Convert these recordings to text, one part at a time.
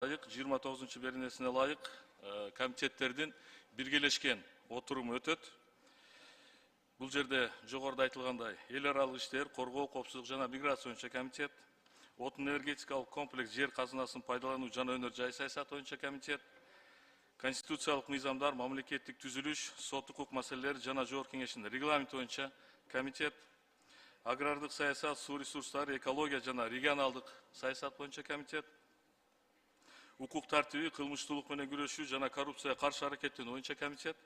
ылайык 29 беренесине ылайык комитеттердин биргелешкен отуруму өтөт. Бул жерде жогоруда айтылгандай эл аралык иштер, коргоо, коопсуздук жана миграция боюнча комитет, отун энергетикалык комплекс жер казынасын пайдалануу жана өнөр жай саясаты боюнча комитет, конституциялык мыйзамдар, мамлекеттик түзүлүш, сот укук маселелери жана жогорку кеңештин регламенти боюнча комитет, агрардык саясат, суу ресурстары, экология жана регионалдык саясат боюнча комитет, укук тартиби, кылмыштуулук менен күрөшүү жана коррупцияга каршы аракеттенүү боюнча комитет,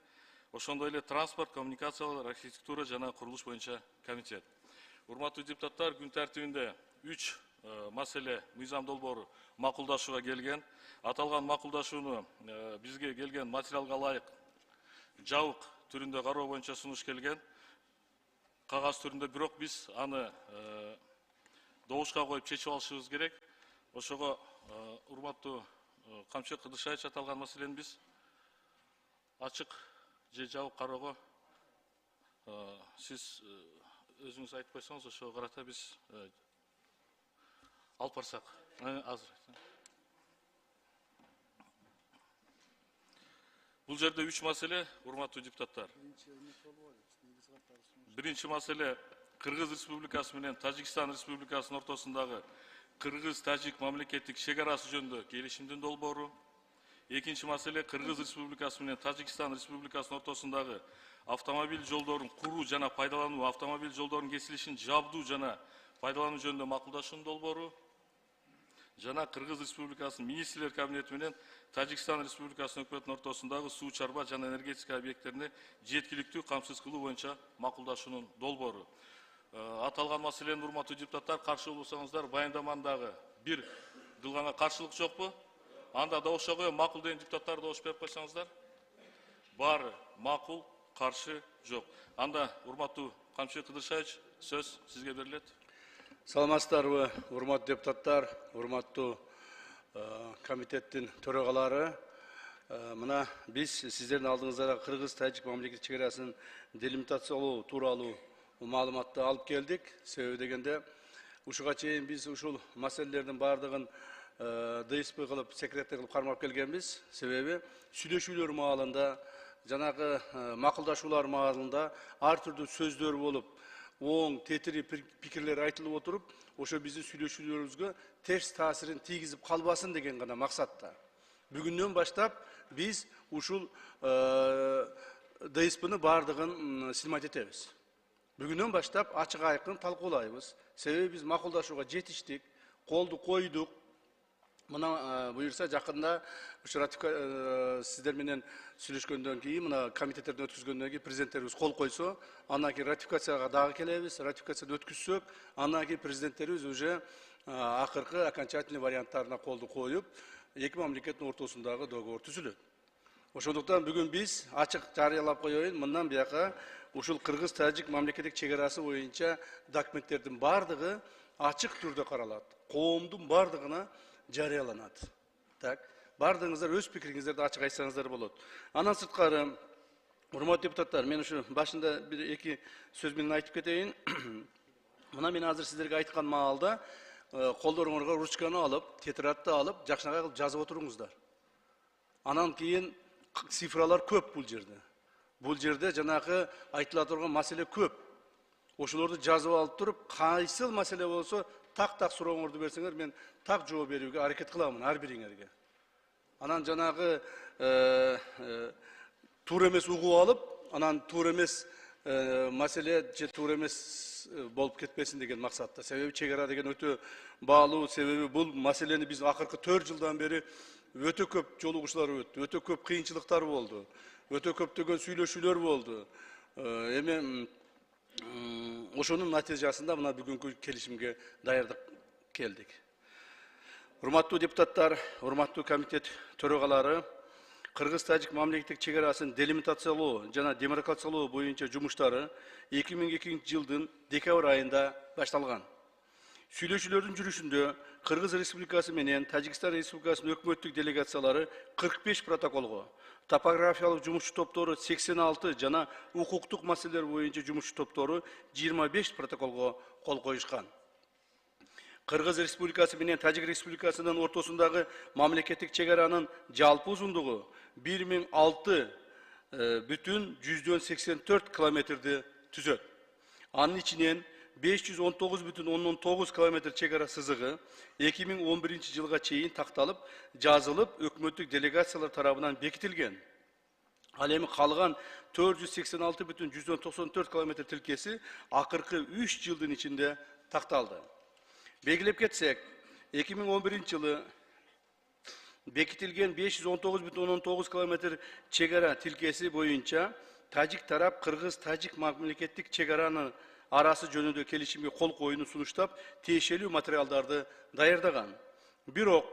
ошондой эле транспорт, коммуникациялар, архитектура жана курулуш боюнча комитет. Урматтуу депутаттар, күн тартибинде 3 маселе мыйзам долбоору макулдашууга келген. Аталган макулдашууну бизге келген материалга ылайык жабык түрүндө кароо боюнча сунуш келген. Кагаз түрүндө, бирок биз аны добушка коюп чечип алышыбыз керек. Ошого урматтуу Камчы Кыдыршаевич, аталган маселени биз ачык же жабык кароого сиз өзүңүз айтып койсоңуз, ошого карата биз алып барсак. Азыр. Бул жерде 3 маселе, урматтуу депутаттар. Биринчи маселе Кыргыз Республикасы менен Тажикстан Республикасынын ортосундагы Кыргыз-Тажик мамлекеттик чек арасы жөнүндө келишимдин долбоору. Экинчи маселе Кыргыз Республикасы менен Тажикстан Республикасынын ортосундагы автомобиль жолдорун куруу жана пайдалануу, автомобиль жолдорунун кесилишин жабдуу жана пайдалануу жөнүндө макулдашуунун долбоору. Жана Кыргыз Республикасынын министрлер кабинети менен Тажикстан Республикасынын өкмөтүнүн ортосундагы суу чарба жана энергетика объекттерине жеткиликтүү камсыз кылуу боюнча макулдашуунун долбоору. Аталган маселени, урматтуу депутаттар, каршы болсоңуздар, баяндамандагы бир кылгана каршылык жокпу? Анда добушка коем, макул деген депутаттар добуш берип койсоңуздар. Баары макул, каршы жок. Анда урматтуу Камчы Кыдыршаевич, сөз сизге берилет. Саламатсыздарбы, урматтуу депутаттар, урматтуу комитеттин төрагалары. Мына биз сиздердин алдыңыздарга Кыргыз-Тажик мамлекеттик чек арасын делимитациялоо тууралуу маалыматты алып келдик. Себеби дегенде, ушуга чейин биз ушул маселелердин баардыгын ДСП кылып, секретарь кылып кармап келгенбиз. Себеби сүйлөшүүлөр маалында, жанагы макулдашуулар маалында ар түрдүү сөздөр болуп, оң, тетири пикирлер айтылып отуруп, ошо биздин сүйлөшүүлөрүбүзгө терс таасирин тийгизип калбасын деген гана максатта. Бүгүндөн баштап биз ушул ДСПны баардыгын силмат этебиз. Бүгүндөн баштап ачык айкын талкуулайбыз. Себеби биз макулдашууга жетиштик, колду койдук. Мына буюрса жакында ушу сиздер менен сүйлөшкөндөн кийин, мына комитеттерден өткүзгөндөн кийин президенттерибиз кол койсо, андан кийин ратификацияга дагы келебиз. Ратификацияны өткүзсөк, андан кийин президенттерибиз уже акыркы окончательный варианттарына колду коюп, эки мамлекеттин ортосундагы договор түзүлөт. Ошондуктан бүгүн биз ачык жарыялап коеюн, мындан бияка ушул Кыргыз-Тажик мамлекеттик чек арасы боюнча документтердин баардыгы ачык түрдө каралат. Коомдун баардыгына жарыяланат. Так, баардыгыңыздар өз пикириңиздерди ачык айтсаңыздар болот. Андан сырткары, урматтуу депутаттар, мен ушу башында бир-эки сөз менен айтып кетейин. Мына мен азыр сиздерге айткан маалда колдоруңарга ручканы алып, тетрадты алып, жакшынакай кылып жазып отуруңуздар. Анан кийин цифралар көп бул жерде. Бул жерде жанагы айтыла турган маселе көп. Ошолорду жазып алып туруп, кайсыл маселе болсо так сурооңорду берсеңер, мен так жооп берүүгө аракет кыламын ар бириңерге. Анан жанагы туура эмес угуп алып, анан туура эмес маселе же туура эмес болуп кетпесин деген максатта. Себеби чек ара деген өтө баалуу, себеби бул маселени биз акыркы 4 жылдан бери өтө көп жолугушуулар өттү, өтө көп кыйынчылыктар болду, өтө көптөгөн сүйлөшүүлөр болду. Эми ошонун натыйжасында мына бүгүнкү келишимге даярдык келдик. Урматтуу депутаттар, урматтуу комитет төрагалары, Кыргыз-Тажик мамлекеттик чек арасын делимитациялоо жана демаркациялоо боюнча жумуштары 2002 жылдын декабрь айында башталган. Сүйлөшүүлөрдүн жүрүшүндө Кыргыз Республикасы менен Тажикстан Республикасынын өкмөттүк делегациялары 45 протоколго, топографиялык жумушчу топтору 86 жана укуктук маселелер боюнча жумушчу топтору 25 протоколго кол коюшкан. Kırgız Respublikası менен Тажик Республикасынын ортосундагы мамлекеттик чегаранын жалпы узундугу 1006,84 километрди түзөт. Анын ичинен 519,9 километр чегара сызыгы 2011 жылга чейин такталып, жазылып, өкмөттүк делегациялар тарабынан бекитилген. Ал эми калган 486,194 километр тилкеси акыркы 3 жылдын ичинде такталды. Белгилеп кетсек, 2011 жылы бекитилген 519,9 километр чегара тилкеси боюнча Тажик тарап Кыргыз-Тажик мамлекеттик чегаранын арасы жөнүндө келишимге кол коюуну сунуштап, тиешелүү материалдарды даярдаган. Бирок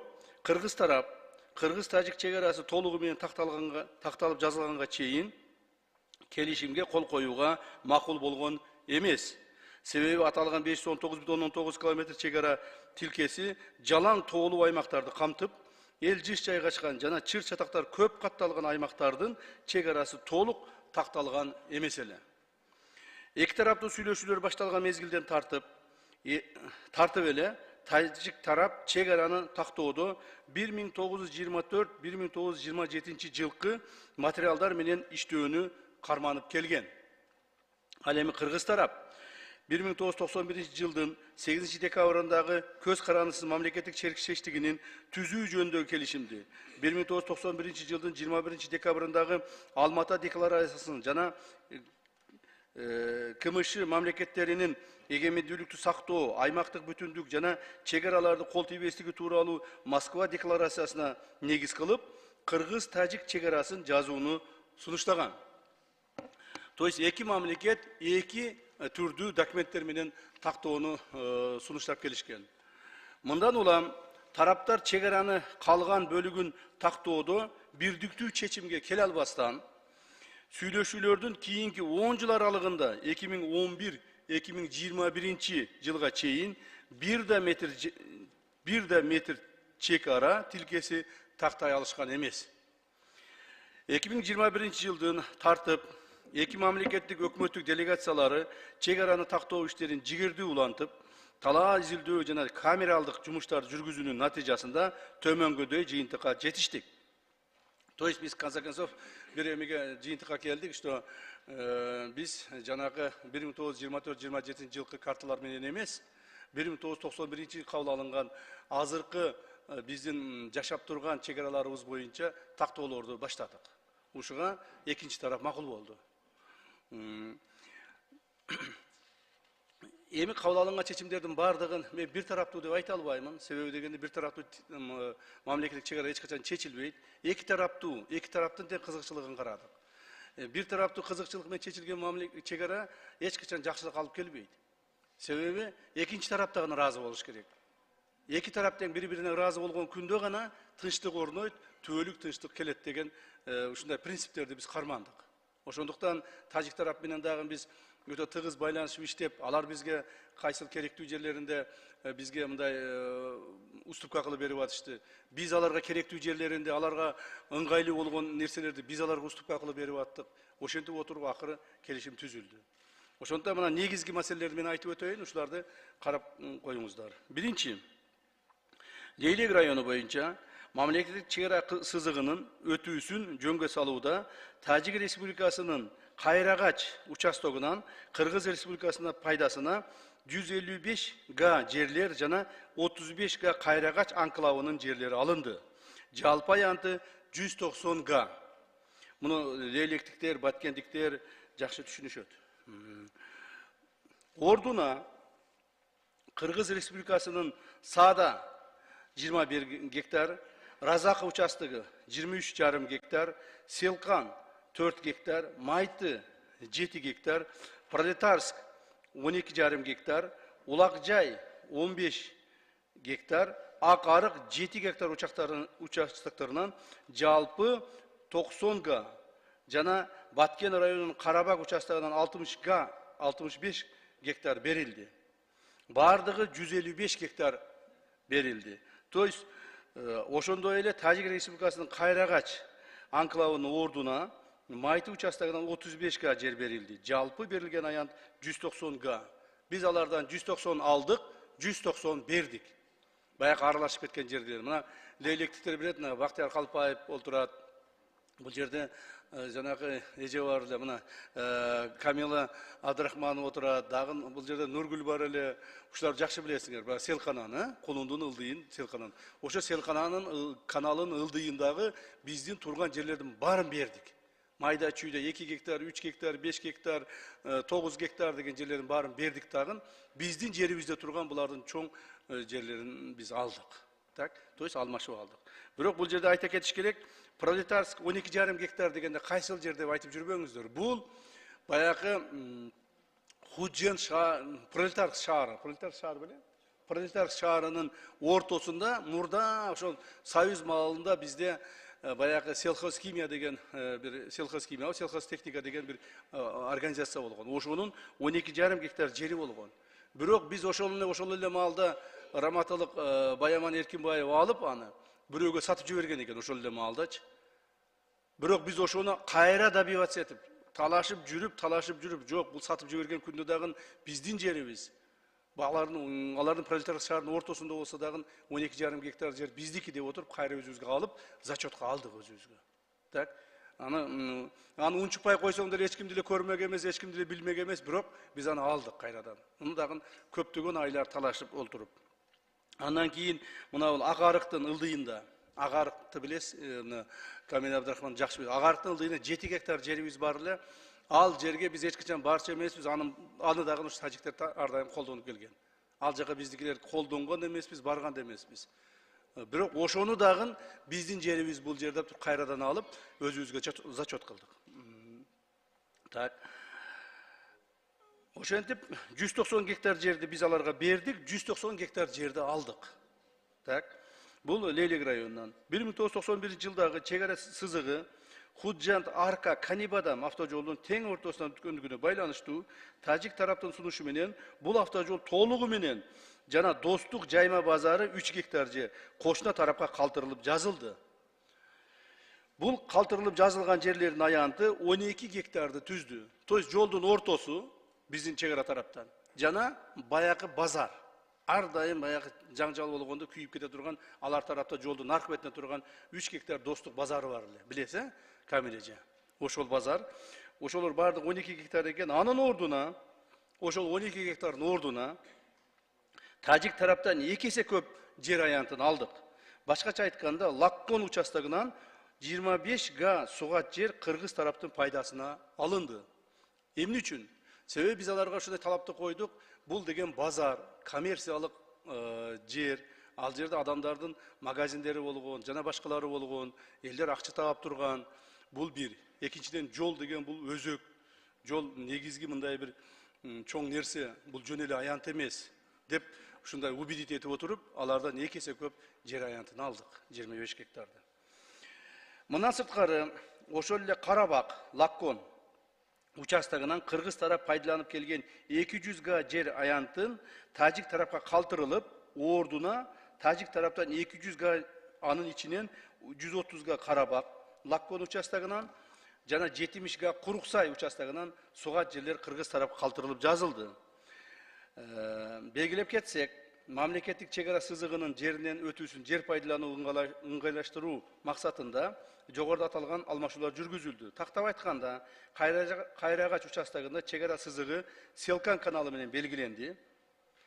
Кыргыз тарап Кыргыз-Тажик чегарасы толугу менен такталып жазылганга чейин келишимге кол коюуга макул болгон эмес. Себеби аталган 519,9 километр чегара тилкеси жалаң тоолуу аймактарды камтып, эл жыш жайгашкан жана чыр чатактар көп катталган аймактардын чегарасы толук такталган эмес эле. Эки тараптуу сүйлөшүүлөр башталган мезгилден тартып эле Тажик тарап чегараны тактоодо 1924-1927 жылкы материалдар менен иштөөнү карманып келген. Ал эми Кыргыз тарап 1991 жылдын 8 декабрындагы көз карандысыз мамлекеттик сериктештигинин түзүү жөнүндөгү келишимди, 1991 жылдын 21 декабрындагы Алмата декларациясын жана КМШ мамлекеттеринин эгемендүүлүктү сактоо, аймактык бүтүндүк жана чегараларды кол тийбестиги тууралуу Москва декларациясына негиз кылып, Кыргыз-Тажик чегарасын жазууну сунуштаган. То есть эки мамлекет эки түрдүү документтер менен тактоону сунуштап келишкен. Мындан улам тараптар чегараны калган бөлүгүн тактоодо бирдиктүү чечимге келе албастан, сүйлөшүүлөрдүн кийинки 10 жыл аралыгында 2011-2021 жылга чейин 1 метр чекара тилкеси тактай алышкан эмес. 2021 жылдын тартып эки мамлекеттик өкмөттүк делегациялары чегараны тактоо иштерин жигердүү улантып, талаа изилдөө жана камералдык жумуштарды жүргүзүүнүн натыйжасында төмөнгөдөй жыйынтыкка жетиштик. То есть биз в конце концов бир эмеге жыйынтыкка келдик, что биз жанагы 1924-27 жылкы карталар менен эмес, 1991 жылы кабыл алынган азыркы биздин жашап турган чегараларыбыз боюнча тактоолорду баштадык. Ушуга экинчи тарап макул болду. Эми кабыл алынган чечимдердин бардыгын мен бир тараптуу деп айта албаймын. Себеби дегенде бир тараптуу мамлекеттик чегара эч качан чечилбейт. Эки тараптын тең кызыкчылыгын карадык. Бир тараптуу кызыкчылык менен чечилген мамлекеттик чегара эч качан жакшылык алып келбейт. Себеби экинчи тарап дагы ыраазы болуш керек. Эки тарап тең бири-бирине ыраазы болгон күндө гана тынчтык орнойт, түбөлүк тынчтык келет деген ушундай принциптерди биз кармандык. Ошондуктан Тажик тарап менен дагы биз өтө тыгыз байланышып иштеп, алар бизге кайсыл керектүү жерлеринде бизге мындай уступка кылып берип атышты. Биз аларга керектүү жерлеринде аларга ыңгайлуу болгон нерселерди биз аларга уступка кылып берип аттык. Ошентип отуруп акыры келишим түзүлдү. Ошондуктан мына негизги маселелерди мен айтып өтөйүн, ушуларды карап коюңуздар. Биринчи, Лейлек району боюнча мамлекеттик чегара сызыгынын өтүүсүн жөнгө салууда Тажик Республикасынын Кайрагач участогунан Кыргыз Республикасына пайдасына 155 га жерлер жана 35 га Кайрагач анклавынын жерлери алынды. Жалпы аянты 190 га. Муну лейлектиктер, баткендиктер жакшы түшүнүшөт. Ордуна Кыргыз Республикасынын Саада 21 гектар, Разака участогы 23,5 гектар, Селкан 4 гектар, Майты 7 гектар, Пролетарск 12,5 гектар, Улакжай 15 гектар, Акарык 7 гектар участоктарынан жалпы 90 га жана Баткен районунун Карабак участогунан 65 гектар берилди. Бардыгы 155 гектар берилди. То есть ошондой эле Тажик Республикасынын Кайрагач анклавынын ордуна Майты участогунан 35 га жер берилди. Жалпы берилген аянт 190 га. Биз алардан 190 алдык, 190 бердик. Баягы аралашып кеткен жерлер. Мына лейлектиктер билет, мына Бактияр Калпаев олтурат. Бул жерде жанагы эже бар эле, мына Камила Абдрахманова отурат. Дагы бул жерде Нургүл бар эле. Ушулар жакшы билесиңер. Баягы Селкананы, Кулундун ылдыйын Селканан. Ошо Селкананын каналын ылдыйындагы биздин турган жерлердин баарын бердик. Майда чүйдө 2 гектар, 3 гектар, 5 гектар, 9 гектар деген жерлерин баарын бердик тагын. Биздин жерибизде турган булардын чоң жерлерин биз алдык. Так, то есть алмашып алдык. Бирок бул жерде айта кетиш керек, Пролетарск 12,5 гектар дегенде кайсыл жер деп айтып жүрбөңүздөр. Бул баягы Худжен Пролетарск шаары беле? Пролетарск шаарынын ортосунда мурда ошол Союз маалында бизде баягы сельхозхимия деген бир сельхозтехника деген бир организация болгон. Ошонун 12,5 гектар жери болгон. Бирок биз ошол эле маалда Раматылык Баяман Эркинбаев алып аны бирөөгө сатып жиберген экен ошол эле маалдачы. Бирок биз ошону кайра добиваться этип, талашып жүрүп, жок, бул сатып жиберген күндө дагы биздин жерибиз. Алардын Пролетарск шаарынын ортосунда болсо дагы 12,5 гектар жер биздики деп отуруп, кайра өзүбүзгө алып, зачетка алдык өзүбүзгө. Так, аны унчукпай койсоң деле эч кимди эле көрмөк эмес, эч кимди эле билмек эмес, бирок биз аны алдык кайрадан. Муну дагы көптөгөн айлар талашып олтуруп. Андан кийин мына бул Ак Арыктын ылдыйында, Ак Арыкты билесиз, Камил Абдрахман жакшы билет. Ак Арыктын ылдыйында 7 гектар жерибиз бар эле. Ал жерге биз эч качан барчу эмеспиз, аны дагы ушу тажиктер ар дайым колдонуп келген. Ал жака биздикилер колдонгон эмеспиз, барган да эмеспиз. Бирок ошону дагы биздин жерибиз бул жерде кайрадан алып, өзүбүзгө зачет кылдык. Так. Ошентип 190 гектар жерди биз аларга бердик, 190 гектар жерди алдык. Так. Бул Лейлек районунан 1991-жылдагы чек ара сызыгы Худжант Арка Канибадам автожолунун тең ортосунан өткөндүгүнө байланыштуу тажик тараптын сунушу менен бул автожол толугу менен жана Достук жайма базары 3 гектар жер кошуна тарапка калтырылып жазылды. Бул калтырылып жазылган жерлердин аянты 12 гектарды түздү. То есть жолдун ортосу биздин чек ара тараптан жана баягы базар. Ар дайым баягы жаңжал болгондо күйүп кете турган, алар тарапта жолдун аркы бетине турган 3 гектар Достук базары бар эле. Билесиз, Камил эже? Ошол базар, ошолор бардык 12 гектар экен. Анын ордуна, ошол 12 гектардын ордуна тажик тараптан 2 эсе көп жер аянтын алдык. Башкача айтканда, Лаккон участогунан 25 га сугат жер кыргыз тараптын пайдасына алынды. Эмне үчүн? Себеби биз аларга ушундай талапты койдук. Бул деген базар, коммерциялык жер, ал жерде адамдардын магазиндери болгон, жана башкалары болгон, элдер акча таап турган. Бул бир. Экинчиден жол деген бул өзөк. Жол негизги мындай бир чоң нерсе, бул жөн эле аянт эмес деп ушундай убедить этип отуруп, алардан 2 эсе көп жер аянтын алдык, 25 гектарды. Мындан сырткары, ошол эле Карабак, Лаккон участогунан кыргыз тарап пайдаланып келген 200 га жер аянтын тажик тарапка калтырылып, ордуна тажик тараптан 200 га анын ичинен 130 га Карабак, Лаккон участогунан жана 70 га Куруксай участогунан сугат жерлер кыргыз тарапка калтырылып жазылды. Белгилеп кетсек, мамлекеттик чек ара сызыгынын жеринен өтүүсүн жер пайдаланууну ыңгайлаштыруу максатында жогоруда аталган алмашуулар жүргүзүлдү. Тактап айтканда, Кайрагач участогунда чек ара сызыгы Селкан каналы менен белгиленди.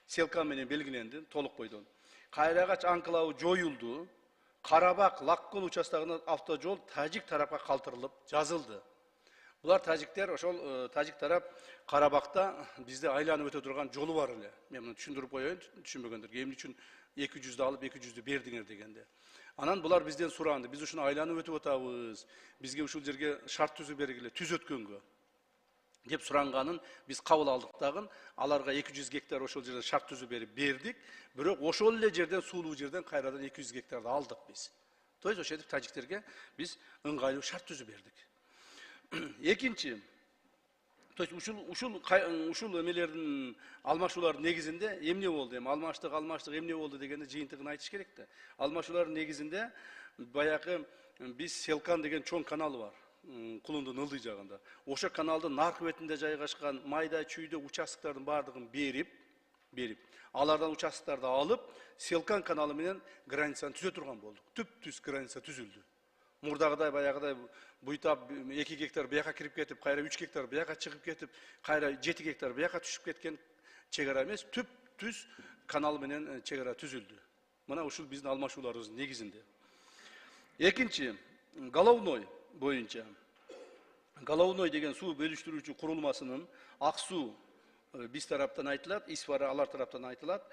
Селкан менен белгиленди толук бойдон. Кайрагач анклавы жоюлду. Карабак, Лаккон участогунда автожол тажик тарапка калтырылып жазылды. Булар тажиктер, ошол тажик тарап Карабакта бизде айланып өтө турган жолу бар эле. Мен муну түшүндүрүп коеюн, түшүнбөгөндөргө. Эмне үчүн 200'ды алып 200'ды бердиңер дегенде. Анан булар бизден суранды. Биз ушуну айланып өтүп атабыз. Бизге ушул жерге шарт түзүп бергиле, түз өткөнгө деп суранганын биз кабыл алдык дагы. Аларга 200 гектар ошол жерден шарт түзүп бердик. Бирок ошол эле жерден, суулуу жерден кайрадан 200 гектарды алдык биз. То есть ошентип тажиктерге биз ыңгайлуу шарт түзүп бердик. Экинчи, то есть ушул эмелердин алмашуулардын негизинде эмне болду? Эми алмаштык эмне болду дегенде жыйынтыгын айтыш керек да. Алмашуулардын негизинде баягы биз Селкан деген чоң канал бар. Кулундун ылдый жагында. Ошо каналдын аркы бетинде жайгашкан майда чүйдө участоктордун бардыгын берип, берип, алардан участоктарды алып, Селкан каналы менен границаны түзө турган болдук. Түп-түз граница түзүлдү. Мурдагыдай баягыдай буйтап 2 гектар бияка кирип кетип, кайра 3 гектар бияка чыгып кетип, кайра 7 гектар бияка түшүп кеткен чек ара эмес, түп-түз канал менен чек ара түзүлдү. Мына ушул биздин алмашууларыбыздын негизинде. Экинчи, Головной боюнча. Головной деген суу бөлүштүрүүчү курулмасынын ак суу биз тараптан айтылат, Исвара алар тараптан айтылат.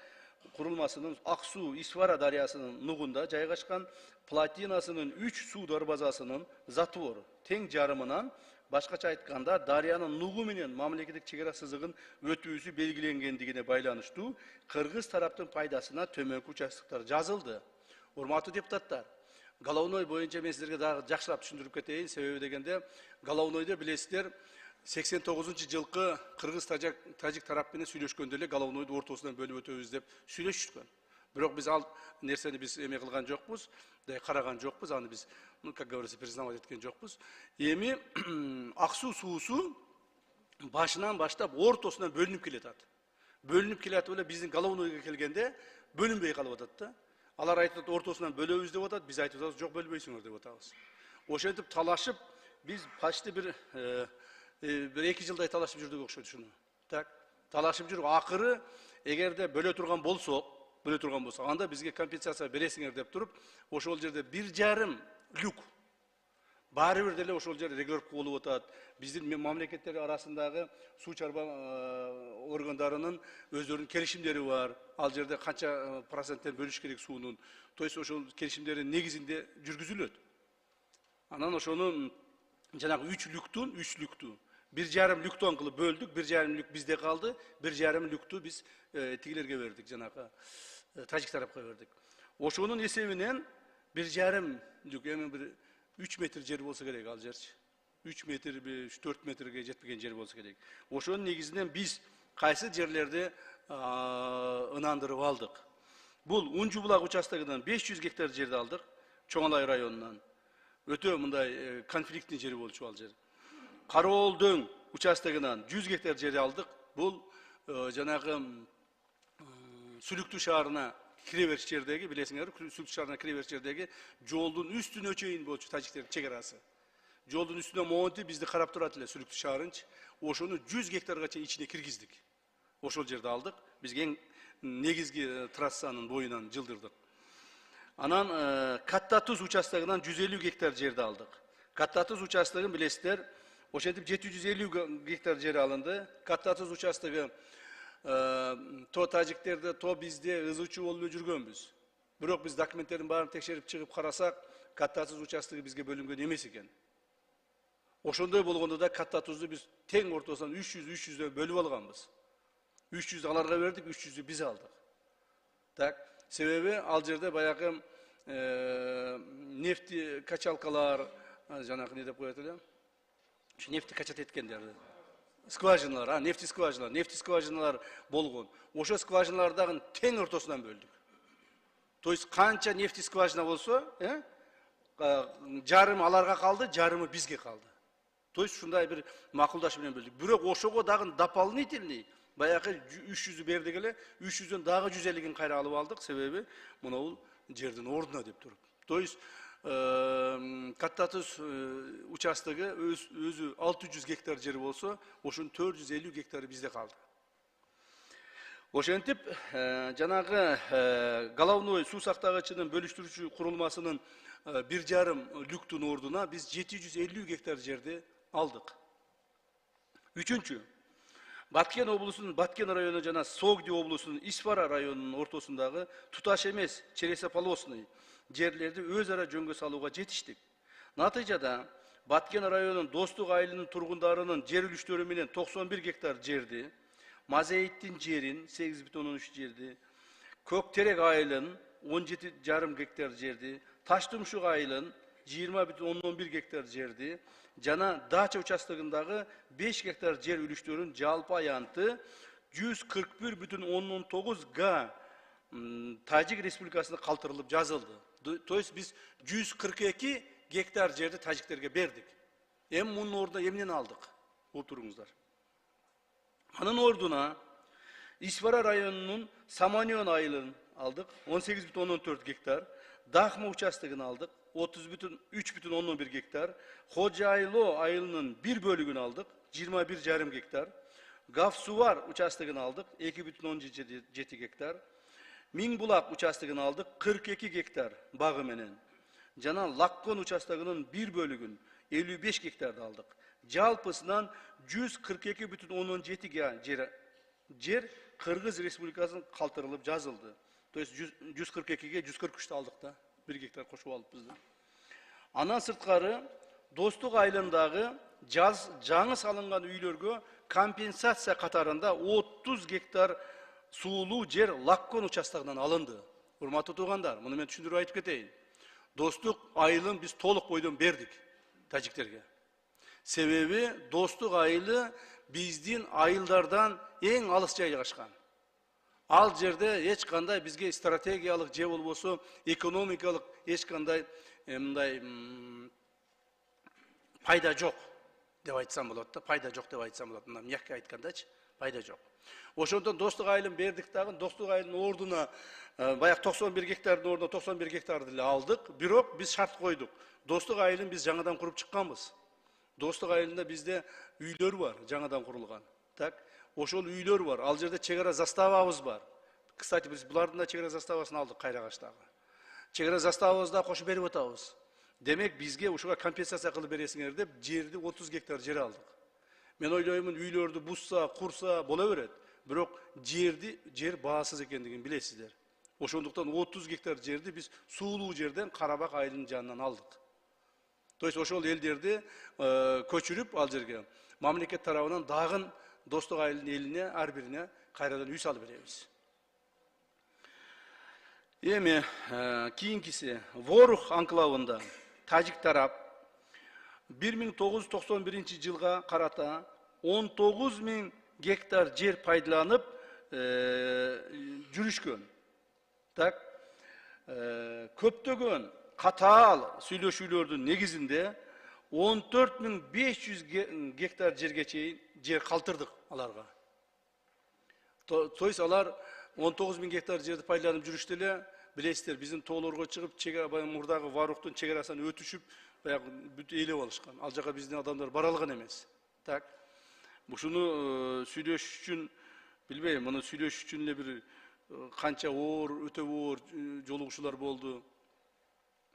Курулмасынын ак суу Исвара дарыясынын нугунда жайгашкан плотинасынын 3 суу дарбазасынын затвору тең жарымынан, башкача айтканда дарыянын нугу менен мамлекеттик чек ара сызыгын өтүүсү белгиленгендигине байланыштуу кыргыз тараптын пайдасына төмөнкү участоктор жазылды. Урматтуу депутаттар, Головной боюнча мен силерге дагы жакшылап түшүндүрүп кетейин. Себеби дегенде Головнойдо билесиздер 89-жылкы кыргыз тажик тарап менен сүйлөшкөндө эле Головнойду ортосунан бөлүп өтөбүз деп сүйлөшүшкөн. Бирок биз ал нерсени биз эме кылган жокпуз, караган жокпуз, аны биз, как говорится, признавать эткен жокпуз. Эми ак суу суусу башынан баштап ортосунан бөлүнүп келатат. Бөлүнүп келатып эле биздин Головнойго келгенде бөлүнбөй калып атат да. Алар айтат ортосунан бөлөбүз деп атат, биз айтып атабыз, жок бөлбөйсүңөр деп атабыз. Ошентип талашып биз почти бир 2 жылдай талашып жүрдүк окшойт ушуну. Так, талашып жүрүп акыры эгерде бөлө турган болсок, анда бизге компенсация бересиңер деп туруп, ошол жерде 1,5 люк баары бир деле ошол жерде регулировка болуп атат. Биздин мамлекеттер арасындагы суу чарба органдарынын өздөрүнүн келишимдери бар. Ал жерде канча проценттен бөлүш керек суунун. То есть ошол келишимдердин негизинде жүргүзүлөт. Анан ошонун жанагы 3 люктун 1,5 люктон кылып бөлдүк, 1,5 люк бизде калды, 1,5 люкту биз тигилерге бердик, жанагы тажик тарапка бердик. Ошонун эсебинен 1,5 люк, эми бир 3 метр жер болсо керек ал жерчи. 3 метр, 4 метрге жетпеген жер болсо керек. Ошонун негизинен биз кайсы жерлерди ынандырып алдык. Бул Унжу-Булак участогунан 500 гектар жерди алдык, Чоңалай районунан. Өтө мындай конфликтный жер болчу ал жер. Кароолдөң участогунан 100 гектар жер алдык. Бул жанагы Сүлүктүү шаарына кире бериш жердеги, билесиңер, Сүлүктүү шаарына кире бериш жердеги жолдун үстүнө чейин болчу тажиктердин чек арасы. Жолдун үстүнө монтип бизди карап турат эле Сүлүктүү шаарынчы. Ошону 100 гектарга чейин ичине киргиздик. Ошол жерди алдык. Биз эң негизги трассанын боюнан жылдырдык. Анан Каттатуз участогунан 150 гектар жерди алдык. Каттатуз участогун билесиздер, ошентип 750 гектар жер алынды. Каттатуз участогу то тажиктерде, то бизде ызычуу болуп жүргөнбүз. Бирок биз документтердин баарын текшерип чыгып карасак, Каттатуз участогу бизге бөлүнгөн эмес экен. Ошондой болгондо да Каттатузду биз тең ортосунан 300 бөлүп алганбыз. 300 аларга бердик, 300 биз алдык. Так, себеби ал жерде баягы нефти качалкалар, жанагы не деп коет эле? Нефти качат эткендер. Скважиналар, нефти скважиналар болгон. Ошо скважиналардагы тең ортосунан бөлдүк. То есть канча нефти скважина болсо, жарымы аларга калды, жарымы бизге калды. То есть ушундай бир макулдашуу менен бөлдүк. Бирок ошого дагы дополнительный баягы 300 бердик эле, 300дөн дагы 150-ин кайра алып алдык, себеби мына жердин ордуна деп туруп. То есть Каттатуз участогу өзү 600 гектар жер болсо, ошонун 450 гектары бизде калды. Ошентип, жанагы Головной суу сактагычынын бөлүштүрүүчү курулмасынын 1,5 люктун ордуна биз 750 гектар жерди алдык. Үчүнчү, Баткен облусунун Баткен району жана Согди облусунун Исфара районунун ортосундагы туташ эмес Чересополосный жерлерди өз ара жөнгө салууга жетиштик. Натыйжада Баткен районунун Достук айылынын тургундарынын жер үлүштөрү менен 91 гектар жерди, Мазейиттин жерин 8,3 жерди, Көктерек айылын 17,5 гектар жерди, Таштумшук айылын 20,11 гектар жерди, жана Дача участогундагы 5 гектар жер үлүштөрүн жалпы аянты 141,9 га Тажик Республикасына калтырылып жазылды. То есть биз 142 гектар жерди тажиктерге бердик. Эми мунун ордуна эмнени алдык? Отуруңуздар. Анын ордуна İsfara rayonunun Samanion ayılını aldık. 18,14 gektar. Dahma uçastığını aldık. 3,11 gektar. Hocaylo ayılının bir bölügünü aldık. 21,5 gektar. Gafsuvar uçastığını aldık. 2,17 gektar. Mingbulak uçastığını aldık. 42 gektar bağı menen. Jana Lakkon uçastığının bir bölügün 55 gektarda aldık. Jalpısından 142,17 yer Kırgız Respublikasının kaltırılıp жазıldı. То есть 142'ge 143'te aldık da. 1 gektar koşup alıp bizden. Anan sırtkarı Dostluk ayılındağı жаңы salıngan üylörgө kompensasiya katarında 30 gektar suulu yer Lakkon uçastığından alındı. Urmatlı tuğandar, bunu ben düşündürüp aytıp keteyim. Dostluk ayılın biz толық boydan berdik Taciklerge. Sebebi Dostluk ayılı bizdin ayıllardan en alыс жайгашкан. Ал жерде эч кандай бизге стратегиялык же болбосо экономикалык эч кандай мындай пайда жок деп айтсам болот да, пайда жок деп айтсам болот. Мына мягко айткандачы, пайда жок. Ошондон Достук айылын бердик дагы, Достук айылынын ордуна баягы 91 гектардын ордуна 91 гектарды эле алдык. Бирок биз шарт койдук. Достук айылын биз жаңадан куруп чыкканбыз. Достук айылында бизде үйлөр бар, жаңадан курулган. Так, ошол үйлөр бар. Ал жерде чегара заставабыз бар. Кстати, биз булардын да чегара заставасын алдык Кайрагачтагы. Чегара заставабызды да кошуп берип атабыз. Демек бизге ушуга компенсация кылып бересиңер деп жерди 30 гектар жер алдык. Мен ойлоймун үйлөрдү бузса, курса бола берет. Бирок жер баасыз экендигин билесиздер. Ошондуктан 30 гектар жерди биз суулуу жерден Карабак айылынын жанынан алдык. То есть ошол элдерди көчүрүп ал жерге мамлекет тарабынан дагы Достук айылынын элине ар бирине кайрадан үй салып беребиз. Эми кийинкиси Ворух анклавында Тажик тарап 1991-жылга карата 19.000 гектар жер пайдаланып жүрүшкөн. Так, көптөгөн катаал сүйлөшүүлөрдүн негизинде 14.500 гектар жерге чейин жер калтырдык аларга. То есть алар 19.000 гектар жерди пайдаланып жүрүштү эле, билесиздер, биздин тоолорго чыгып, чегара мурдагы Варуктун чегарасынан өтүшүп, баягы бүт ээлеп алышкан. Ал жака биздин адамдар бара алган эмес. Так. Ушуну сүйлөшүш үчүн, билбейм, муну сүйлөшүш үчүн эле бир канча өтө оор жолугушуулар болду.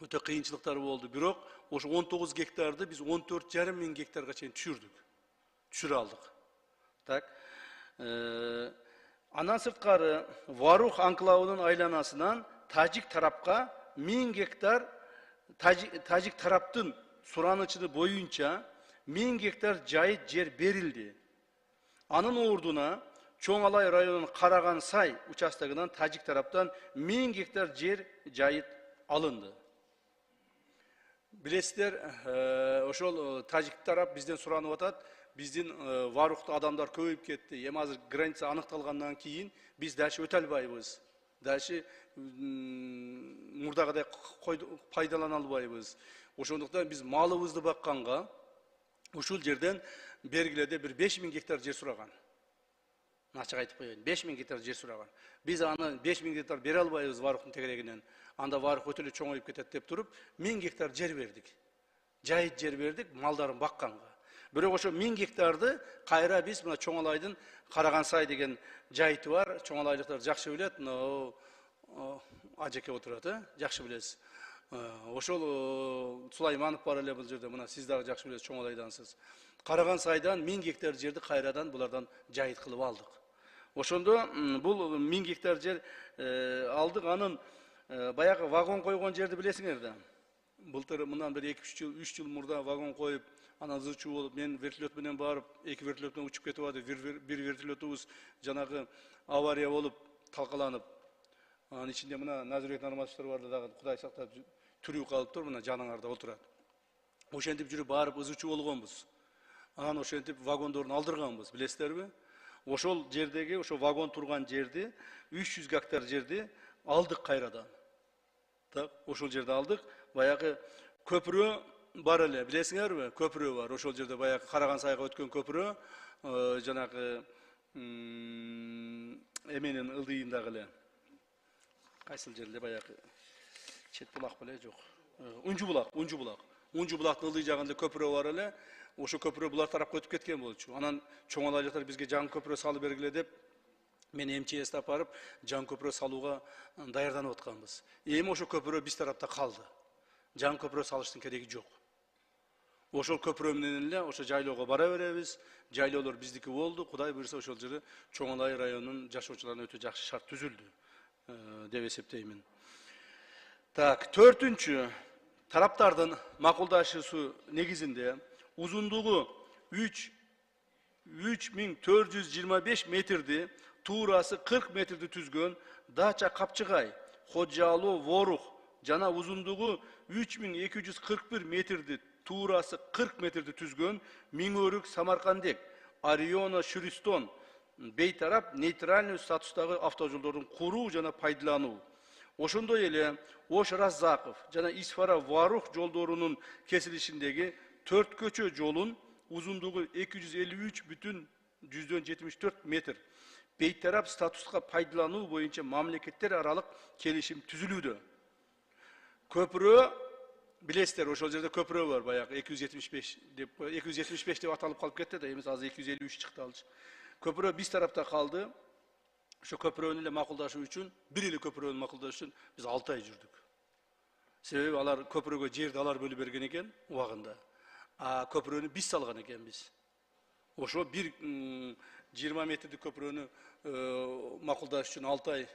Өтө кыйынчылыктар болду. Бирок ошо 19 гектарды биз 14,5 миң гектарга чейин түшүрө алдык. Так. Андан сырткары Варух анклавынын айланасынан Тажик тарапка 1000 гектар Тажик тараптын суранычы боюнча 1000 гектар жайыт жер берилди. Анын ордуна Чоңалай районунун Караган Сай участогунан Тажик тараптан 1000 гектар жер жайыт алынды. Билесиздер, ошол Тажик тарап бизден суранып атат. Биздин Варухта адамдар көбөйүп кетти. Эми азыр граница аныкталгандан кийин биз дальше өтө албайбыз. Дальше мурдагыдай пайдалана албайбыз. Ошондуктан биз малыбызды бакканга ушул жерден бергиледе бир 5000 гектар жер сураган. Ачык айтып коеюн, 5000 гектар жер сураган. Биз аны 5000 гектар бере албайбыз Варухтун тегерегинен. Анда Варух өтө эле чоңоюп кетет деп туруп, 1000 гектар жер бердик. Жайыт жер бердик малдарын бакканга. Бирок ошо 1000 гектарды кайра биз мына Чоңалайдын Караган Сай деген жайыты бар. Чоңалайлыктар жакшы билет, ажеке отурат, жакшы билесиз. Ошол Сулайманов бар эле бул жерде, мына сиз дагы жакшы билесиз, Чоңалайдансыз. Караган Сайдан 1000 гектар жерди кайрадан булардан жайыт кылып алдык. Ошондо бул 1000 гектар жер алдык. Анын баягы вагон койгон жерди билесиңер да. Былтыр мындан бери 2-3 жыл мурда вагон коюп, анан зычуу болуп, мен вертолет менен барып, 2 вертолет менен учуп кетип ады. Бир вертолетубуз жанагы авария болуп, талкаланып. Анын ичинде мына Назирбек Нарматовичтер бар дагы, Кудай сактап түрүү калыптыр, мына жаныңарда отурат. Ошентип жүрүп барып ызычуу болгонбуз. Анан ошентип вагондорун алдырганбыз, билесиздерби? Ошол жердеги, ошо вагон турган жерди, 300 гектар жерди алдык кайрадан. Так, ошол жерди алдык. Баягы көпүрө бар эле, билесиңерби? Көпүрө бар. Ошол жерде баягы Караган Сайга өткөн көпүрө, жанагы эменин ылдыйындагы эле кайсыл жерде баягы чет булак беле жок. Унжу булактын ылдый жагында көпүрө бар эле. Ошо көпүрө булар тарапка өтүп кеткен болчу. Анан чоң алажактар бизге жаңы көпүрө салып бергиле деп мен МЧС'ти апарып жаңы көпүрө салууга даярданып атканбыз. Эми ошо көпүрө биз тарапта калды. Жаңы көпүрө салыштын кереги жок. Ошол көпүрө менен эле ошо жайлоого бара беребиз. Жайлоолор биздики болду. Кудай буйрса ошол жерде Чоң Алай районунун жашоочуларына өтө жакшы шарт түзүлдү деп эсептеймин. Так, төртүнчү тараптардын макулдашуусу негизинде узундугу 3425 метрди, туурасы 40 метрди түзгөн Дача Капчыгай, Ходжалуу Ворух жана узундугу 3241 метрди, туурасы 40 метрди түзгөн Миңөрүк Самаркандек, Ариона Шүристон бейтарап нейтральный статустагы автожолдордун куруу жана пайдалануу. Ошондой эле Ош Раззаков жана Исфара Варух жолдорунун кесилишиндеги 4 көчө жолун узундугу 253,74 метр бейтарап статуска пайдалануу боюнча мамлекеттер аралык келишим түзүлүүдө. Көпүрө билесиздер, ошол жерде көпүрө бар, баягы 275 деп аталып калып кетти да, эмес азыр 253 чыкты алчы. Көпүрө биз тарапта калды. Ошо көпүрөнү эле макулдашуу үчүн, бир эле көпүрөнү макулдашуу үчүн биз 6 ай жүрдүк. Себеби алар көпүрөгө жерди алар бөлүп берген экен убагында. А көпүрөнү биз салган экенбиз. Ошо бир 20 метрдик көпүрөнү макулдаш үчүн 6 ай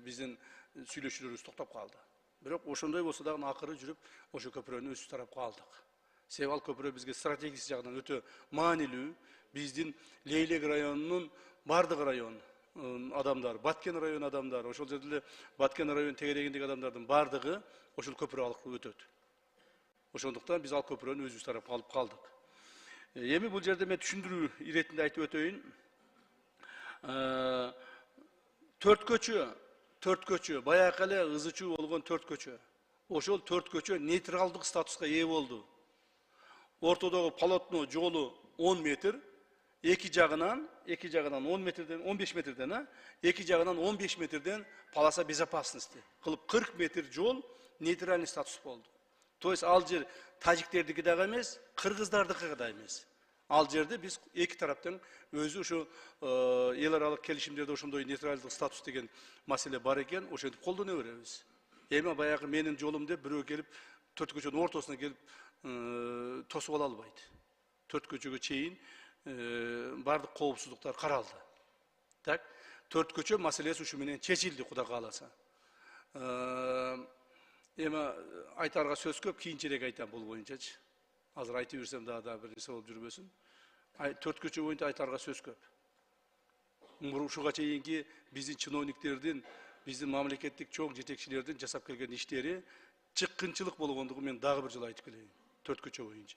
биздин сүйлөшүүлөрүбүз токтоп калды. Бирок ошондой болсо дагы акыры жүрүп ошо көпүрөнү өз тарапка алдык. Себеби ал көпүрө бизге стратегиялык жагынан өтө маанилүү. Биздин Лейлек районунун бардык район адамдар, Баткен район адамдары, ошол жерде эле Баткен район тегерегиндеги адамдардын бардыгы ошол көпүрө аркылуу өтөт. Ошондуктан биз ал көпүрөнү өзүбүз тарапка алып калдык. Эми бул жерде мен түшүндүрүү иретинде айтып өтөйүн. 4 көчө, баягы эле ызычуу болгон 4 көчө. Ошол 4 көчө нейтралдык статуска ээ болду. Ортодогу полотно жолу 10 метр, эки жагынан 10 метрден 15 метрден, эки жагынан 15 метрден полоса безопасности кылып 40 метр жол нейтральный статус болду. То есть ал жер тажиктердики дагы эмес, кыргыздардыкы да эмес. Ал жерде биз эки тараптын өзү ошо эл аралык келишимдерде ошондой нейтралдык статус деген маселе бар экен, ошентип колдоно беребиз. Эми баягы менин жолум деп бирөө келип 4 көчөнүн ортосуна келип тосуп ала албайт. 4 көчөгө чейин бардык коопсуздуктар каралды. Так, 4 көчө маселеси ушу менен чечилди, Кудай кааласа. Эми айтарга сөз көп, кийинчерээк айтам бул боюнчачы. Азыр айтып берсем дагы бир нерсе болуп жүрбөсүн. 4 көчө боюнча айтарга сөз көп. Ушуга чейинки биздин чиновниктердин, биздин мамлекеттик чоң жетекчилердин жасап келген иштери чыккынчылык болгондугун мен дагы бир жолу айтып келейин. 4 көчө боюнча.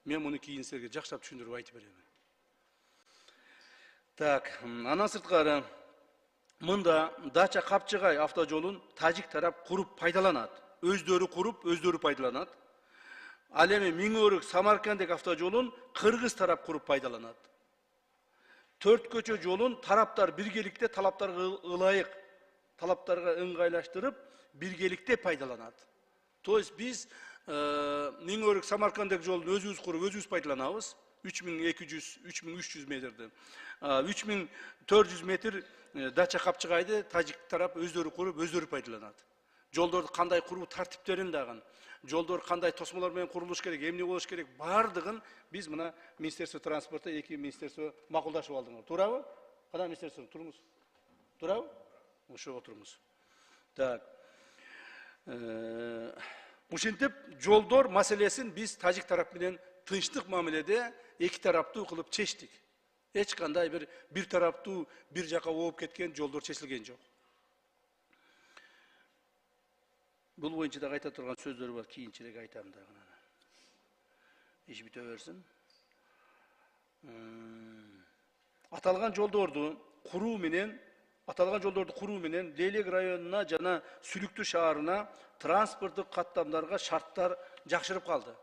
Мен муну кийин силерге жакшырап түшүндүрүп айтып берем. Так, андан сырткары мында Дача Капчыгай автожолун тажик тарап куруп пайдаланат. Өздөрү куруп, өздөрү пайдаланат. Ал эми Миңөрүк Самаркандек автожолун кыргыз тарап куруп пайдаланат. 4 көчө жолун тараптар биргеликте талаптарга ылайык, талаптарга ыңгайлаштырып, биргеликте пайдаланат. То есть биз Миңөрүк Самаркандек жолун өзүбүз куруп, өзүбүз пайдаланабыз. 3200-3300 метрди. 3400 метр Дача Капчыгайды тажик тарап өздөрү куруп, өздөрү пайдаланат. Жолдорду кандай куруу тартиптерин дагы, жолдор кандай тосмолор менен курулуш керек, эмне болуш керек, бардыгын биз мына Министерство транспорта, эки министерство макулдашып алдыңар. Туурабы? Кандай министерство? Турмуз. Туурабы? Ошо отурмуз. Так. Ушинтип жолдор маселесин биз тажик тарап менен тынчтык мамиледе эки тараптуу кылып чечтик. Эч кандай бир тараптуу бир жака ооп кеткен жолдор чечилген жок. Бул боюнча да айта турган сөздөр бар, кийинчерээк айтам дагы. Иш бүтө берсин. Аталган жолдорду куруу менен Лейлек районуна жана Сүлүктүү шаарына транспорттук каттамдарга шарттар жакшырып калды.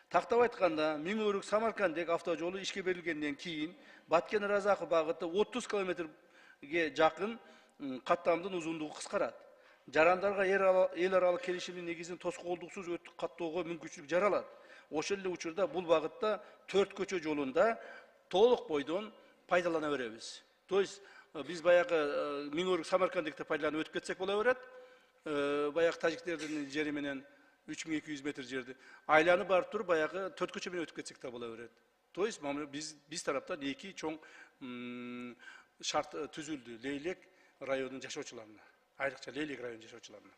Тактап айтканда, Миңөрүк Самаркандек автожолу ишке берилгенден кийин Баткен Разаков багыты 30 км жакын каттамдын узундугу кыскарат. Жарандарга эл аралык келишимдин негизин тоскоолдуксуз каттоого мүмкүнчүлүк жаралат. Ошол эле учурда бул багытта 4 көчө жолунда толук бойдон пайдалана беребиз. То есть биз баягы Миңөрүк Самаркандыкты пайдаланып өтүп кетсек бола берет. Баягы тажиктердин жери менен 3200 метр жерди айланып барып туруп баягы 4 көчө менен өтүп кетсек да бола берет. То есть биз тараптан 2 чоң шарт түзүлдү Лейлек районунун жашоочуларына, айрыкча Лейлек районунун жашоочуларына.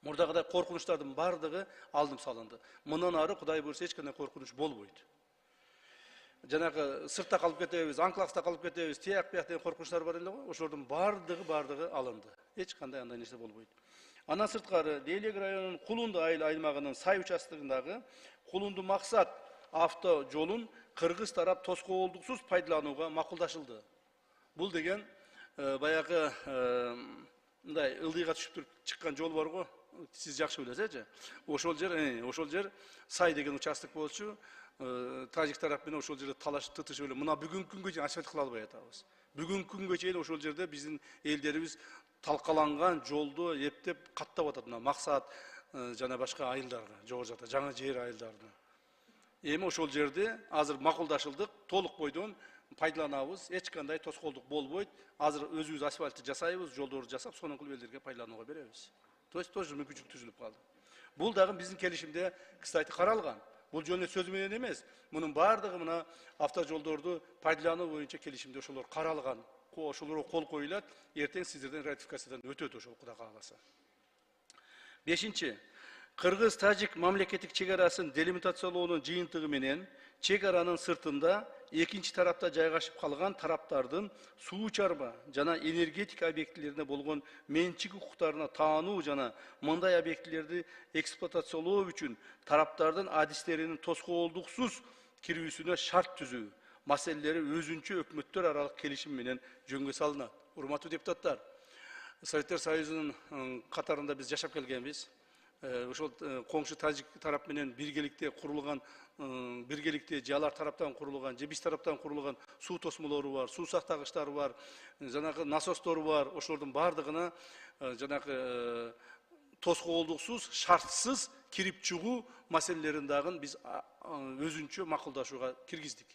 Мурдагыдай коркунучтардын бардыгы алдым салынды. Мындан ары Кудай буйрса эч кандай коркунуч болбойт. Жанагы сыртта калып кетебиз, анклакста калып кетебиз, тияк бияк деген коркунучтар бар эле го. Ошолордун бардыгы алынды. Эч кандай андай нерсе болбойт. Андан сырткары Лейлек районунун Кулунду айыл аймагынын Сай участогундагы Кулунду максат авто жолун кыргыз тарап тоскоолдуксуз пайдаланууга макулдашылды. Бул деген баягы мындай ылдыйга түшүп туруп чыккан жол бар го. Сиз жакшы билесизчи. Ошол жер Сай деген участок болчу. Тажик тарап менен ошол жерде талашып тытышып эле мына бүгүнкү күнгө чейин асфальт кыла албай атабыз. Бүгүнкү күнгө чейин ошол жерде биздин элдерибиз талкаланган жолду эптеп каттап атат. Мына максат жана башка айылдарга, жогору жакта жаңы жер айылдарына. Эми ошол жерде азыр макулдашылдык, толук бойдон пайдаланабыз, эч кандай тоскоолдук болбойт. Азыр өзүбүз асфальтты жасайбыз, жолдорду жасап, сонун кылып элдерге пайдаланууга беребиз. То есть тоже мүмкүнчүлүк түзүлүп калды. Бул дагы биздин келишимде, кстати, каралган. Бул жөн сөз менен эмес. Мунун бардыгы мына автожолдорду пайдалануу боюнча келишимде ошолор каралган. Ошолорго кол коюлат. Эртең сиздерден ратификациядан өтөт ошол Кудай кааласа. 5. Кыргыз-Тажик мамлекеттик чек арасын делимитациялоонун жыйынтыгы менен чек аранын сыртында экинчи тарапта жайгашып калган тараптардын суу чарба жана энергетика объектилерине болгон менчик укуктарына таануу жана мындай объектилерди эксплуатациялоо үчүн тараптардын адистеринин тоскоолдуксуз кирүүсүнө шарт түзүү маселелери өзүнчө өкмөттөр аралык келишим менен жөнгө салынат. Урматтуу депутаттар, Советтер Союзунун катарында биз жашап келгенбиз. Ошол коңшу тажик тарап менен биргеликте курулган, биргеликте же алар тараптан курулган, же биз тараптан курулган суу тосмолору бар, суу сактагычтары бар, жанагы насостору бар. Ошолордун бардыгына жанагы тоскоолдуксуз, шартсыз кирип чыгуу маселелерин дагы биз өзүнчө макулдашууга киргиздик.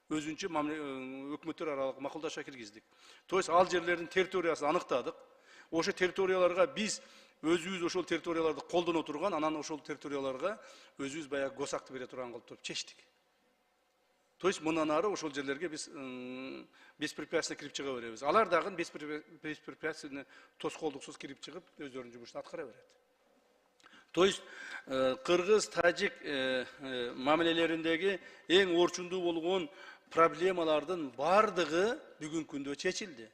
Өзүнчө өкмөттөр аралык макулдашууга киргиздик. То есть ал жерлердин территориясын аныктадык. Ошо территорияларга биз өзүбүз ошол территорияларды колдоно турган, анан ошол территорияларга өзүбүз баягы госакты бере турган кылып туруп чечтик. То есть мындан ары ошол жерлерге биз беспрепятственно кирип чыга беребиз. Алар дагы беспрепятственно тоскоолдуксуз кирип чыгып өздөрүнүн жумушун аткара берет. То есть кыргыз-тажик мамилелериндеги эң орчундуу болгон проблемалардын бардыгы бүгүнкү күндө чечилди.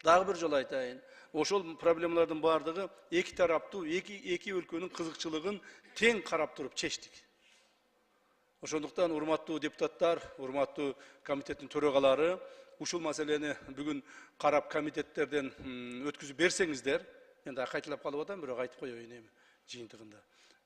Дагы бир жолу айтайын. Ошол проблемалардын бардыгы эки тараптуу, эки өлкөнүн кызыкчылыгын тең карап туруп чечтик. Ошондуктан урматтуу депутаттар, урматтуу комитеттин төрагалары, ушул маселени бүгүн карап комитеттерден өткүзүп берсеңиздер, енді кайталап калып атам, бирок айтып коеюн эми жыйынтыгында.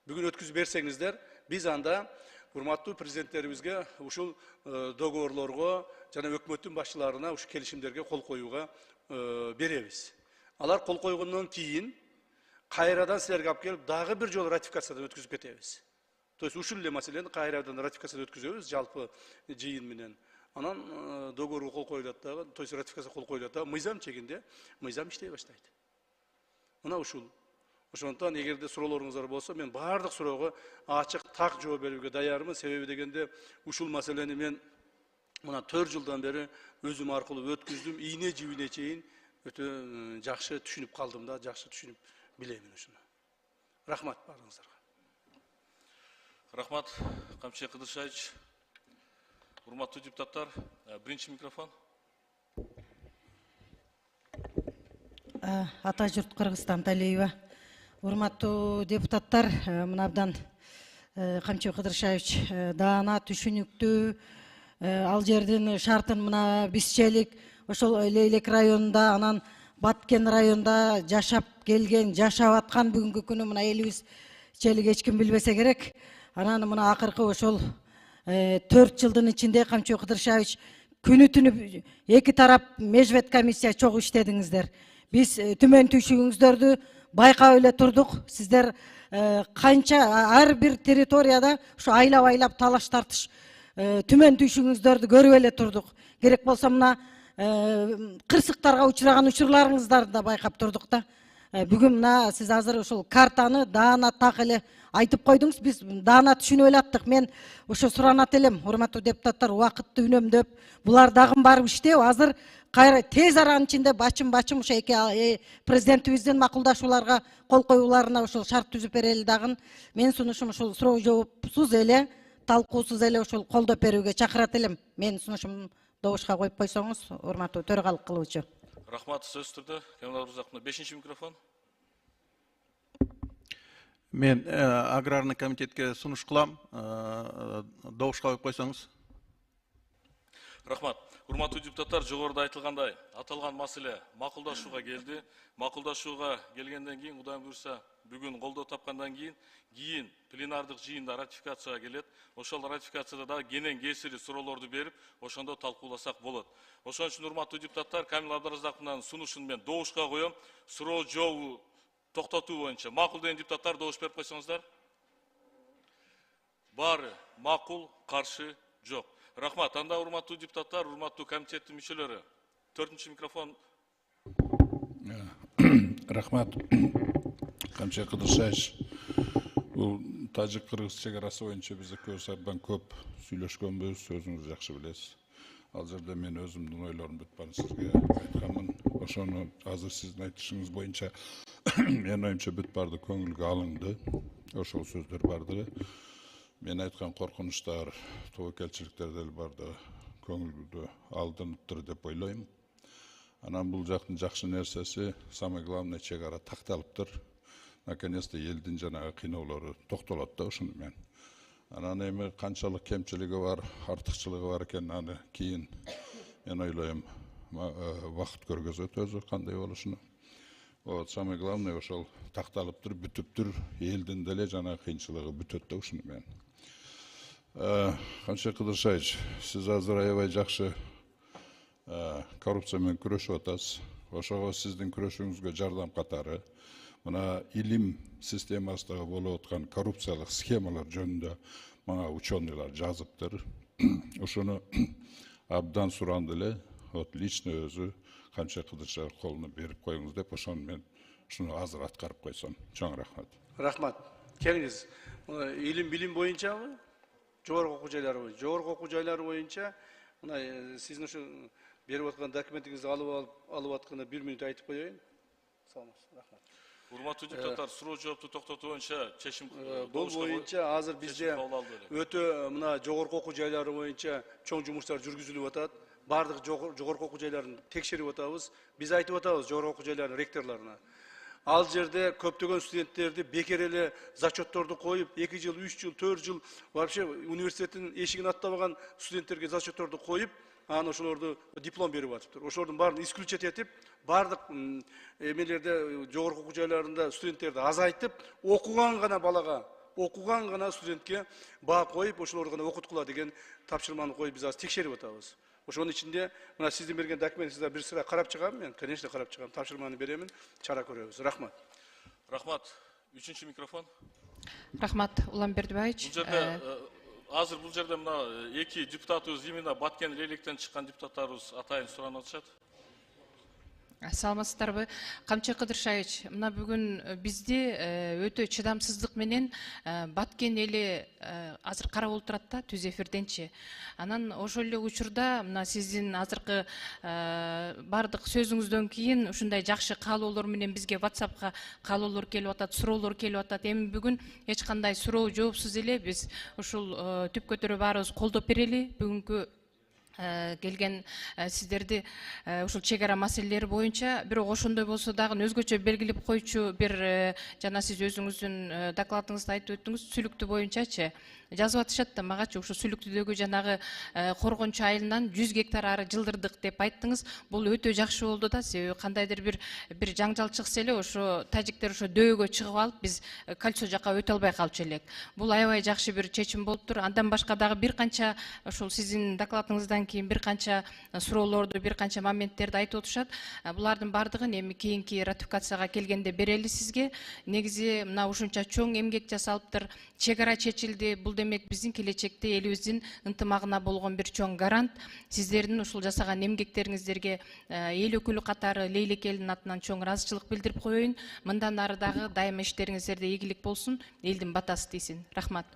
Бүгүн өткүзүп берсеңиздер, биз анда урматтуу президенттерибизге ушул договорлорго жана өкмөттүн башчыларына ушул келишимдерге кол коюуга беребиз. Алар кол койгондон кийин кайрадан силерге алып келип дагы бир жолу ратификациядан өткүзүп кетебиз. То есть ушул эле маселени кайрадан ратификациядан өткүзөбүз жалпы жыйын менен. Анан договорго кол коюлат дагы, то есть ратификацияга кол коюлат дагы, мыйзам чегинде мыйзам иштей баштайт. Мына ушул. Ошондуктан эгерде суроолоруңуздар болсо, мен баардык суроого ачык так жооп берүүгө даярмын. Себеби дегенде ушул маселени мен мына 4 жылдан бери өзүм аркылуу өткүздүм, ийне жибине чейин өтө жакшы түшүнүп калдым да, жакшы түшүнүп билемин ушуну. Рахмат баарыңыздарга. Рахмат, Камчыбек Кыдыршаевич. Урматтуу депутаттар, биринчи микрофон. Ата журт Кыргызстан Талиева. Урматтуу депутаттар, мынабдан Камчыбек Кыдыршаевич даана түшүнүктүү, ал жердин шартын мына бизчелик ошол Лейлек районунда, анан Баткен районунда жашап келген, жашап аткан бүгүнкү күнү мына элибизчелик эч ким билбесе керек. Анан мына акыркы ошол 4 жылдын ичинде Камчыбек Кыдыршаевич күнү түнү эки тарап межбет комиссия чогуу иштедиңиздер. Биз түмөн түйшүгүңүздөрдү байкап эле турдук. Сиздер канча ар бир территорияда ушу айлап талаш тартыш түмөн түйшүгүңүздөрдү көрүп эле турдук. Керек болсо мына кырсыктарга учураган учурларыңыздарды да байкап турдук да. Бүгүн мына сиз азыр ушул картаны даана так эле айтып койдуңуз. Биз даана түшүнүп эле аттык. Мен ошо суранат элем, урматтуу депутаттар, убакытты үнөмдөп, булар дагы барып иштеп, азыр кайра тез аранын ичинде бачым ошо эки президентибиздин макулдашууларга кол коюуларына ушул шарт түзүп берели дагы. Мен сунушум ушул суроо жоопсуз эле, талкуусуз эле ушул колдоп берүүгө чакырат элем. Менин сунушумду добушка коюп койсоңуз, урматтуу төрөгалык кылуучу. Рахмат, сөз түрдө. Кемал Абдырзаковна, 5-ші микрофон. Мен аграрный комитетке сунуш кылам, добушка коюп койсоңуз. Рахмат. Урматтуу депутаттар, жогоруда айтылгандай, аталган маселе макулдашууга келди. Макулдашууга келгенден кийин, Кудайым буйрса, бүгүн колдоо тапкандан кийин пленардык жыйында ратификацияга келет. Ошол ратификацияда да кенен кесири суроолорду берип, ошондо талкууласак болот. Ошон үчүн урматтуу депутаттар, Камил Абдырзаковдун сунушун мен добушка коем. Суроо жообу токтотуу боюнча макул деген депутаттар добуш берип койсоңуздар. Баары макул, каршы жок. Рахмат. Анда урматтуу депутаттар, урматтуу комитеттин мүчөлөрү. 4-ші микрофон. Рахмат. Камча Кыдыршаевич, бул тажик-кыргыз чегарасы боюнча биз экөөбүз абдан көп сүйлөшкөнбүз, өзүңүз жакшы билесиз. Ал жерде мен өзүмдүн ойлорум бүт баарын сизге айтканмын. Ошону азыр сиздин айтышыңыз боюнча менин оюмча бүт баарды көңүлгө алынды. Ошол сөздөр бардыгы. Мен айткан коркунучтар, тобокелчиликтер деле барды көңүлдү алдырыптыр деп ойлойм. Анан бул жактын жакшы нерсеси, самое главное, чегара такталыптыр. Наконец-то элдин жанагы кыйноолору токтолот да ушуну мен. Анан эми канчалык кемчилиги бар, артыкчылыгы бар экен, аны кийин мен ойлойм вакыт көргөзөт өзү кандай болушуну. Вот, самое главное, ошол такталыптыр, бүтүптүр, элдин деле жанагы кыйынчылыгы бүтөт да ушуну мен. Камча Кыдыршаевич, сиз азыр аябай жакшы коррупция менен күрөшүп атасыз. Ошого сиздин күрөшүүңүзгө жардам катары мына илим системасындагы болуп аткан коррупциялык схемалар жөнүндө мага ученыйлар жазыптыр. Ошону абдан суранды эле, вот лично өзү Камча Кыдыршаев колуна берип коюңуз деп, ошону мен ушуну азыр аткарып койсом. Чоң рахмат. Рахмат. Келиңиз. Илим билим боюнчабы? Жогорку окуу жайлары боюнча. Жогорку окуу жайлары боюнча мына сиздин ушу берип аткан документиңизди алып атканда 1 минут айтып коеюн. Саламатсыз. Рахмат. Урматтуу депутаттар, суроо жоопту токтотуу боюнча чечим бул боюнча азыр бизде өтө мына жогорку окуу жайлары боюнча чоң жумуштар жүргүзүлүп атат. Бардык жогорку окуу жайларын текшерип атабыз. Биз айтып атабыз жогорку окуу жайларынын ректорлоруна. Ал жерде көптөгөн студенттерди бекер эле зачетторду коюп, 2 жыл, 3 жыл, 4 жыл вообще университеттин эшигин аттабаган студенттерге зачетторду коюп, анан ошолорду диплом берип атыптыр. Ошолордун баарын исключать этип, бардык эмелерде жогорку окуу жайларында студенттерди азайтып, окуган гана студентке баа коюп, ошолорду гана окуткула деген тапшырманы коюп биз азыр текшерип атабыз. Ошонун ичинде мына сиздин берген документиңизди бир сыра карап чыгам мен, конечно карап чыгам, тапшырманы беремин, чара көрөбүз. Рахмат. Рахмат. 3-ші микрофон. Рахмат, Улам Бердибаевич. Азыр бул жерде мына эки депутатыбыз именно Баткен Лелектен чыккан депутаттарыбыз атайын суранып атышат. Саламатсыздарбы? Камча Кыдыршаевич, мына бүгүн бизди өтө чыдамсыздык менен Баткен эли азыр карап отурат да түз эфирденчи. Анан ошол эле учурда мына сиздин азыркы бардык сөзүңүздөн кийин ушундай жакшы каалоолор менен бизге WhatsAppка каалоолор келип атат, суроолор келип атат. Эми бүгүн эч кандай суроо жоопсуз эле биз ушул түп көтөрө баарыбыз колдоп берели. Бүгүнкү келген сиздерди ушул чегара маселелери боюнча, бирок ошондой болсо дагы өзгөчө белгилеп койчу бир жана сиз өзүңүздүн докладыңызда айтып өттүңүз, сүлүктү боюнчачы жазып атышат да магачы ушу сүлүктүдөгү жанагы коргончу айылынан 100 гектар ары жылдырдык деп айттыңыз. Бул өтө жакшы болду да, себеби кандайдыр бир жаңжал чыкса эле ошо тажиктер ошо дөөгө чыгып алып, биз кольцо жака өтө албай калчу элек. Бул аябай жакшы бир чечим болуптур. Андан башка дагы бир канча ошол сиздин докладыңыздан кийин бир канча суроолорду, бир канча моменттерди айтып отушат. Булардын бардыгын эми кийинки ратификацияга келгенде берели сизге. Негизи мына ушунча чоң эмгек жасалыптыр, чек ара чечилди. Бул демек биздин келечекте элибиздин ынтымагына болгон бир чоң гарант. Сиздердин ушул жасаган эмгектериңиздерге эл өкүлү катары Лейлек элдин атынан чоң ыраазычылык билдирип коеюн. Мындан ары дагы дайыма иштериңиздерде ийгилик болсун, элдин батасы тийсин. Рахмат.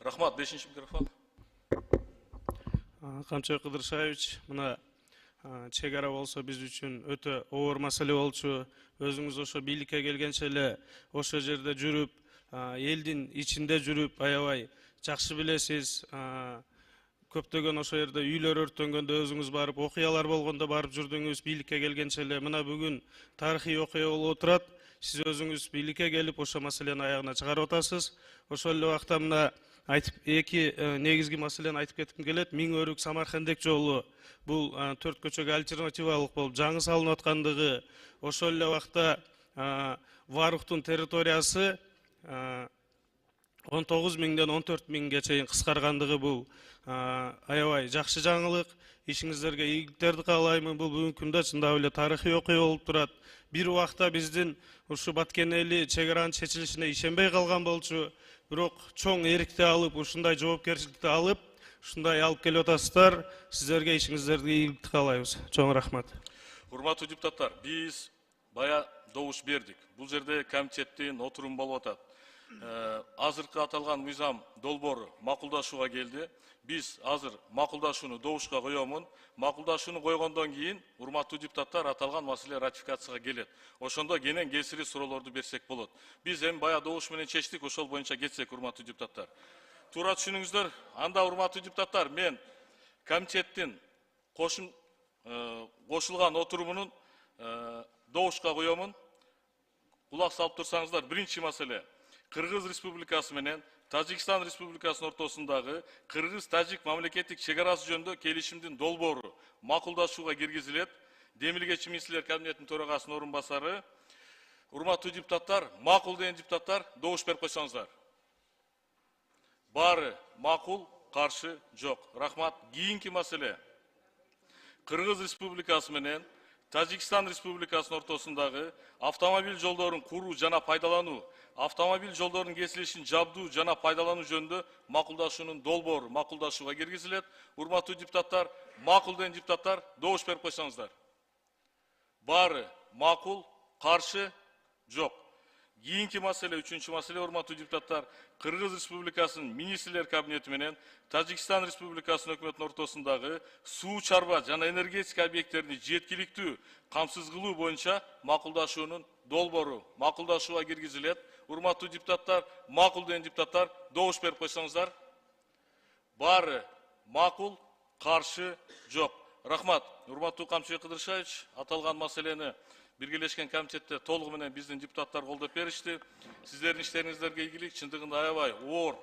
Рахмат, 5-ші микрофон. Камчыбек Кыдыршаевич, мына чек ара болсо биз үчүн өтө оор маселе болчу. Өзүңүз ошо бийликке келгенче эле ошо жерде жүрүп, элдин ичинде жүрүп, аябай жакшы билесиз. Көптөгөн ошо жерде үйлөр өрттөнгөндө өзүңүз барып, окуялар болгондо барып жүрдүңүз, бийликке келгенче эле. Мына бүгүн тарыхый окуя болуп отурат. Сиз өзүңүз бийликке келип, ошо маселени аягына чыгарып атасыз. Ошол эле убакта мына айтып, эки негизги маселени айтып кетким келет. Миң өрүк Самаркандек жолу бул 4 көчөгө альтернативалык болуп жаңы салынып аткандыгы, ошол эле убакта Варуктун территориясы 19 миңден 14 миңге чейин кыскаргандыгы бул аябай жакшы жаңылык. Ишиңиздерге ийгиликтерди каалаймын. Бул бүгүнкү күндө чындап эле тарыхый окуя болуп турат. Бир убакта биздин ушу Баткенели чек аранын чечилишине ишенбей калган болчу. Бирок чоң эрикти алып, ушундай жоопкерчиликти алып, ушундай алып келип атасыздар. Сиздерге ишиңиздерге ийгиликти каалайбыз. Чоң рахмат. Урматтуу депутаттар, биз бая добуш бердик. Бул жерде комитеттин отуруму болуп атат. Азыркы аталган мыйзам долбоору макулдашууга келди. Биз азыр макулдашууну добушка коёмун. Макулдашууну койгондон кийин, урматтуу депутаттар, аталган маселе ратификацияга келет. Ошондо кенен кесири суроолорду берсек болот. Биз эми бая добуш менен чечтик, ошол боюнча кетсек, урматтуу депутаттар. Туура түшүнүңүздөр. Анда, урматтуу депутаттар, мен комитеттин кошулган отурумунун добушка коёмун. Кулак салып турсаңыздар, биринчи маселе. Кыргыз Республикасы менен Тажикстан Республикасынын ортосундагы Кыргыз-Тажик мамлекеттик чек арасы жөнүндө келишимдин долбоору макулдашууга киргизилет. Демилгечи министрлер кабинетинин төрагасынын орун басары. Урматтуу депутаттар, макул деген депутаттар, добуш берип койсоңуздар. Баары макул, каршы жок. Рахмат. Кийинки маселе. Кыргыз Республикасы менен Тажикстан Республикасынын ортосундагы автомобиль жолдорун куруу жана пайдалануу, автомобиль жолдорунун кесилишин жабдуу жана пайдалануу жөнүндө макулдашуунун долбоору макулдашууга киргизилет. Урматтуу депутаттар, макул деген депутаттар, добуш берип койсоңуздар. Баары макул, каршы жок. Кийинки маселе, үчүнчү маселе, урматтуу депутаттар, Кыргыз Республикасынын министрлер кабинети менен Тажикстан Республикасынын өкмөтүнүн ортосундагы суу чарба жана энергетика объекттерин жеткиликтүү камсыз кылуу боюнча макулдашуунун долбоору макулдашууга киргизилет. Урматтуу депутаттар, макул деген депутаттар, добуш берип койсоңуздар. Баары макул, каршы жок. Рахмат. Урматтуу Камчыбек Кыдыршаевич, аталган маселени биргелешкен комитетте толугу менен биздин депутаттар колдоп беришти. Сиздердин иштериңиздерге ийгилик, чындыгында аябай оор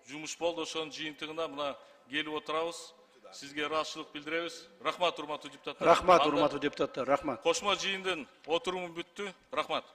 жумуш болду. Ошонун жыйынтыгында мына келип отурабыз. Сизге ыраазычылык билдиребиз. Рахмат, урматтуу депутаттар. Рахмат, урматтуу депутаттар. Рахмат. Кошмо жыйындын отуруму бүттү. Рахмат.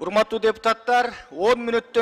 Урматтуу депутаттар, 10 мүнөттөн